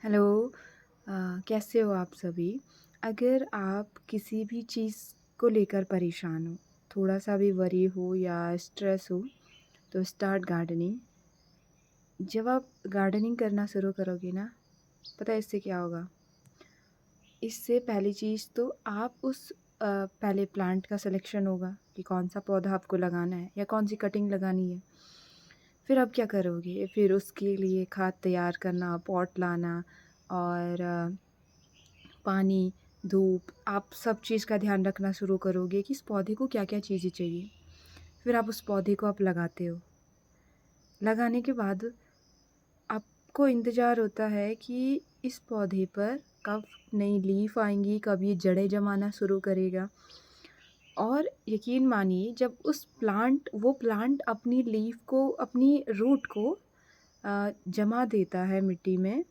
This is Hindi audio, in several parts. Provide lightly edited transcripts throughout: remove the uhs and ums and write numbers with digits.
हेलो। कैसे हो आप सभी? अगर आप किसी भी चीज़ को लेकर परेशान हो, थोड़ा-सा भी वरी हो या स्ट्रेस हो, तो स्टार्ट गार्डनिंग। जब आप गार्डनिंग करना शुरू करोगे ना, पता है इससे क्या होगा? इससे पहली चीज़ तो आप पहले प्लांट का सिलेक्शन होगा कि कौन-सा पौधा आपको लगाना है या कौन-सी कटिंग लगानी है। फिर आप क्या करोगे? फिर उसके लिए खाद तैयार करना, पॉट लाना और पानी, धूप, आप सब चीज़ का ध्यान रखना शुरू करोगे कि इस पौधे को क्या-क्या चीज़ें चाहिए। फिर आप उस पौधे को आप लगाते हो। लगाने के बाद आपको इंतज़ार होता है कि इस पौधे पर कब नई लीफ आएँगी, कब ये जड़ें जमाना शुरू करेगा। और यकीन मानिए जब वो प्लांट अपनी लीफ को, अपनी रूट को जमा देता है मिट्टी में,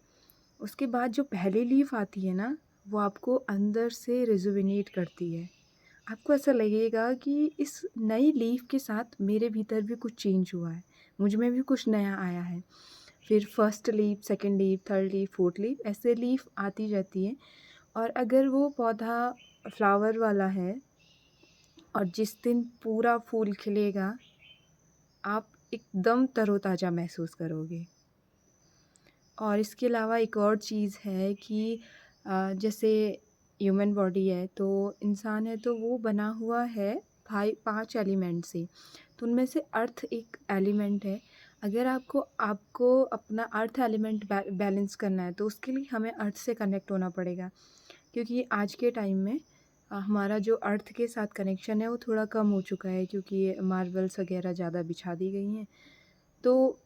उसके बाद जो पहली लीफ आती है ना, वो आपको अंदर से रिजुविनेट करती है। आपको ऐसा लगेगा कि इस नई लीफ के साथ मेरे भीतर भी कुछ चेंज हुआ है, मुझ में भी कुछ नया आया है। फिर first leaf, second leaf, third leaf, fourth leaf, ऐसे लीफ आती जाती है। और अगर वो पौधा फ्लावर वाला है और जिस दिन पूरा फूल खिलेगा, आप एकदम तरोताज़ा महसूस करोगे। और इसके अलावा एक और चीज़ है कि जैसे ह्यूमन बॉडी है, तो इंसान है तो वो बना हुआ है 5 एलिमेंट से। तो उनमें से अर्थ एक एलिमेंट है। अगर आपको आपको अपना अर्थ एलिमेंट बैलेंस करना है, तो उसके लिए हमें अर्थ से कनेक्ट होना पड़ेगा। क्योंकि आज के टाइम में हमारा जो अर्थ के साथ कनेक्शन है वो थोड़ा कम हो चुका है, क्योंकि मार्बल्स वगैरह ज़्यादा बिछा दी गई हैं। तो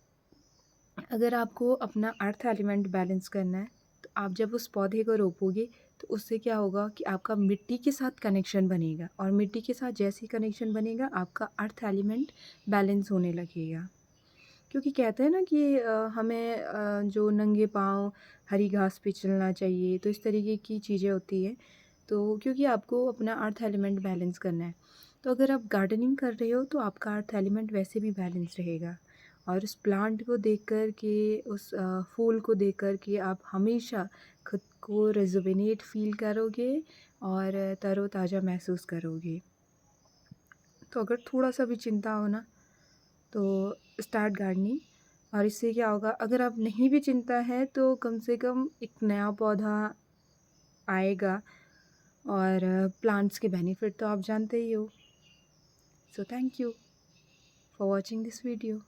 अगर आपको अपना अर्थ एलिमेंट बैलेंस करना है, तो आप जब उस पौधे को रोपोगे, तो उससे क्या होगा कि आपका मिट्टी के साथ कनेक्शन बनेगा, और मिट्टी के साथ जैसे ही कनेक्शन बनेगा, आपका अर्थ एलिमेंट बैलेंस होने लगेगा। क्योंकि कहते हैं ना कि हमें जो नंगे पाँव हरी घास पे चलना चाहिए, तो इस तरीके की चीज़ें होती हैं। तो क्योंकि आपको अपना अर्थ एलिमेंट बैलेंस करना है, तो अगर आप गार्डनिंग कर रहे हो, तो आपका अर्थ एलिमेंट वैसे भी बैलेंस रहेगा। और उस प्लांट को देख कर के, उस फूल को देख कर के आप हमेशा खुद को रिजुविनेट फ़ील करोगे और तरोताज़ा महसूस करोगे। तो अगर थोड़ा-सा भी चिंता हो ना, तो स्टार्ट गार्डनिंग। और इससे क्या होगा, अगर आप नहीं भी चिंता है, तो कम से कम एक नया पौधा आएगा। और प्लांट्स के बेनिफिट तो आप जानते ही हो। So thank you for watching this video.